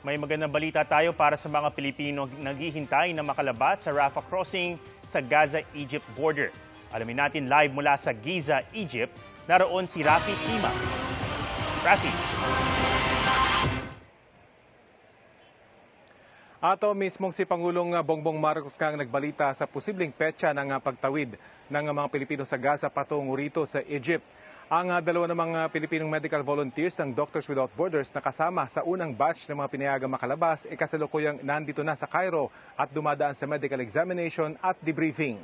May magandang balita tayo para sa mga Pilipino naghihintay na makalabas sa Rafah crossing sa Gaza-Egypt border. Alamin natin live mula sa Giza, Egypt, naroon si Rafi Tima. Rafi. Ato mismong si Pangulong Bongbong Marcos kang nagbalita sa posibleng petsa ng pagtawid ng mga Pilipino sa Gaza patungo rito sa Egypt. Ang dalawa namang Pilipinong medical volunteers ng Doctors Without Borders na kasama sa unang batch ng mga pinayagang makalabas kasalukuyang nandito na sa Cairo at dumadaan sa medical examination at debriefing.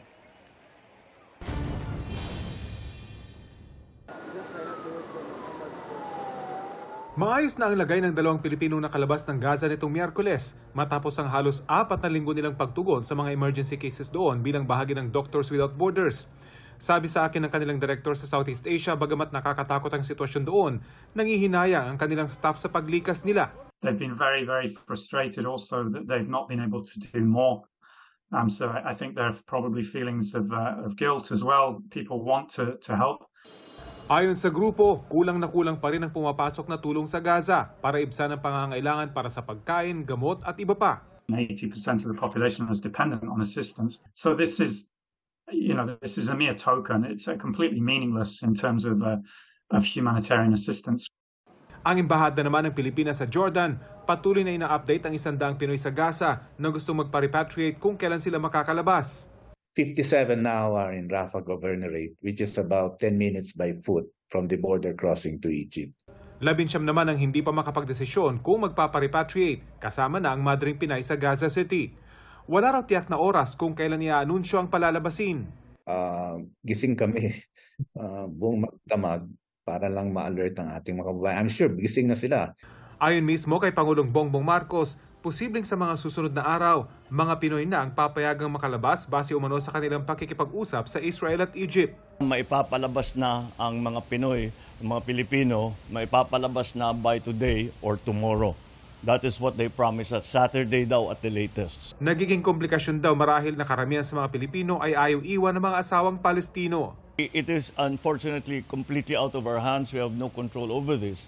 Maayos na ang lagay ng dalawang Pilipinong nakalabas ng Gaza nitong Miyerkules matapos ang halos 4 na linggo nilang pagtugon sa mga emergency cases doon bilang bahagi ng Doctors Without Borders. Sabi sa akin ng kanilang director sa Southeast Asia, bagamat nakakatakot ang sitwasyon doon, nangihinayang ang kanilang staff sa paglikas nila. They've been very, very frustrated also that they've not been able to do more. So I think there are probably feelings of guilt as well. People want to help. Ayon sa grupo, kulang na kulang pa rin ang pumapasok na tulong sa Gaza para ibsan ang pangangailangan para sa pagkain, gamot at iba pa. 80% of the population is dependent on assistance. So this is a mere token. It's completely meaningless in terms of humanitarian assistance. Ang embahada naman ng Pilipinas sa Jordan, patuloy na ina-update ang 100 Pinoy sa Gaza na gustong magpa-repatriate kung kailan sila makakalabas. 57 now are in Rafah Governorate, which is about 10 minutes by foot from the border crossing to Egypt. 19 naman ang hindi pa makapagdesisyon kung magpapa-repatriate, kasama na ang Madring Pinay sa Gaza City. Wala raw tiyak na oras kung kailan i-anunsyo ang palalabasin. Gising kami buong magdamag para lang ma-alert ang ating mga kababayan. I'm sure gising na sila. Ayon mismo kay Pangulong Bongbong Marcos, posibleng sa mga susunod na araw, mga Pinoy na ang papayagang makalabas base umano sa kanilang pakikipag-usap sa Israel at Egypt. Maipapalabas na ang mga Pinoy, mga Pilipino, maipapalabas na by today or tomorrow. That is what they promised us, Saturday daw at the latest. Nagiging komplikasyon daw marahil na karamihan sa mga Pilipino ay ayaw iwan ng mga asawang Palestino. It is unfortunately completely out of our hands. We have no control over this.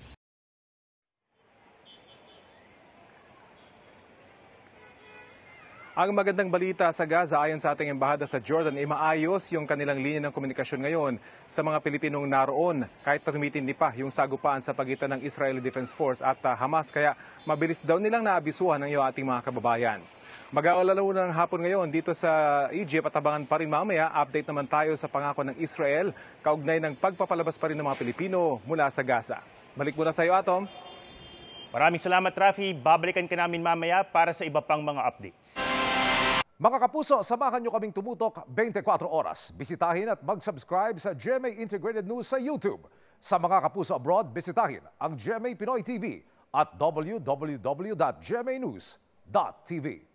Ang magandang balita sa Gaza ayon sa ating embahada sa Jordan ay maayos yung kanilang linya ng komunikasyon ngayon sa mga Pilipinong naroon kahit tumitindi pa yung sagupaan sa pagitan ng Israeli Defense Force at Hamas kaya mabilis daw nilang naabisuhan ng ating mga kababayan. Mag-aalala ng hapon ngayon dito sa Egypt at abangan pa rin mamaya update naman tayo sa pangako ng Israel kaugnay ng pagpapalabas pa rin ng mga Pilipino mula sa Gaza. Balik muna sa iyo, Atom. Maraming salamat, Rafi. Babalikan ka namin mamaya para sa iba pang mga updates. Mga kapuso, samahan nyo kaming tumutok 24 oras. Bisitahin at mag-subscribe sa GMA Integrated News sa YouTube. Sa mga kapuso abroad, bisitahin ang GMA Pinoy TV at www.gmanews.tv.